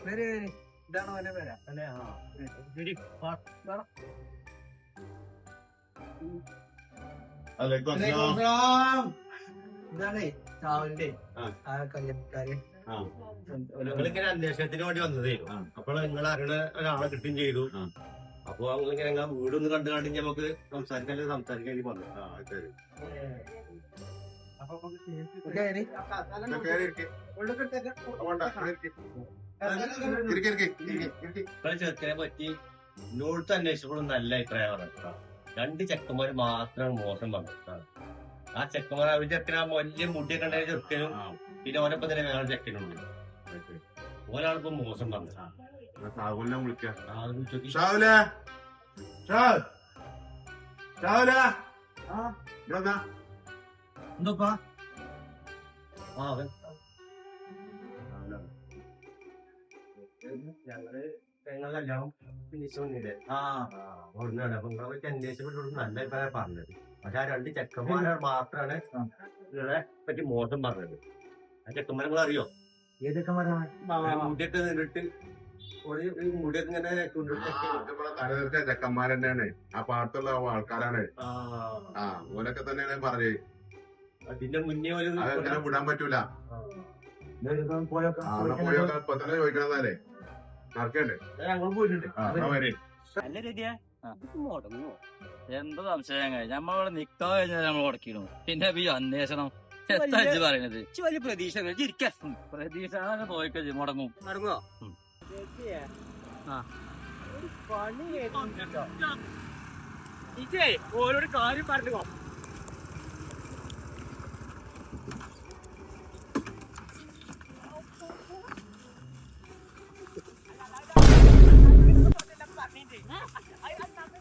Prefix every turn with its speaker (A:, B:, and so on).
A: ഇതാണ് അവന്റെ പേര അല്ലെ? ഇതാണേ ചാവലിന്റെ ആ കല്യാണക്കാര്.
B: നിങ്ങളിങ്ങനെ അന്വേഷണത്തിന് വേണ്ടി വന്നതേ. അപ്പോൾ നിങ്ങൾ അറിയണ ഒരാളെ കിട്ടുകയും ചെയ്തു. അപ്പൊ ഇങ്ങനെ ഞങ്ങൾ വീടൊന്ന് കണ്ടു കണ്ടി നമുക്ക് സംസാരിക്കാൻ വന്നു. ചെറുക്കനെ പറ്റി നോട്ട് അന്വേഷിച്ചപ്പോഴും നല്ല അഭിപ്രായമാണ്. 2 ചെക്കന്മാര് മാത്രമാണ് മോശം പറഞ്ഞത്. ആ ചെക്കന്മാർ അവർ ചെക്കന വലിയ മുടിയൊക്കെ ഉണ്ടായ ചെറുക്കനും പിന്നെ ഓരൊപ്പം തന്നെ വേറെ ചെക്കനുണ്ട്. ഓരാളിപ്പോ മോശം പറഞ്ഞത്. എന്തോപ്പാ ഞങ്ങള് കല്യാണം ഫിനിഷ് വന്നില്ലേ? ഒന്നാണ്. അപ്പൊ നിങ്ങളെ പറ്റി അന്വേഷിച്ചപ്പോഴും നല്ല അഭിപ്രായം പറഞ്ഞത്. പക്ഷെ ആ 2 ചെക്കന്മാരെ മാത്രമാണ് നിങ്ങളെ പറ്റി മോശം പറഞ്ഞത്. ആ ചെക്കന്മാരെ നിങ്ങൾ അറിയോ?
A: ഏത് ചെക്കന്മാരാണ്?
B: മുടിയൊക്കെ നിന്നിട്ട് മുടിയൊക്കെ ഇങ്ങനെ
C: ചെക്കന്മാർ തന്നെയാണ്. ആ പാടത്തുള്ള ആൾക്കാരാണ്. ഓലൊക്കെ തന്നെയാണ് പറഞ്ഞത്.
B: അതിന്റെ മുന്നേ
C: അതെങ്ങനെ വിടാൻ പറ്റൂല.
A: പോയൊക്കെ
C: ഇപ്പൊ തന്നെ ചോദിക്കണതല്ലേ നടക്കണ്ടേ?
B: ഞങ്ങൾ പോയിട്ടുണ്ട്.
D: നല്ല രീതിയാ മുടങ്ങോ? എന്താ സംശയം? നമ്മളിവിടെ നിക്കാ കഴിഞ്ഞാൽ നമ്മൾ മുടക്കിണു. പിന്നെ ഈ അന്വേഷണം പറയണത് വലിയ പ്രതീക്ഷ പ്രതീക്ഷ പോയിക്കോ മുടങ്ങും. മുടങ്ങോ? ഇതേ ഓരോട് കാര്യം പറഞ്ഞോ.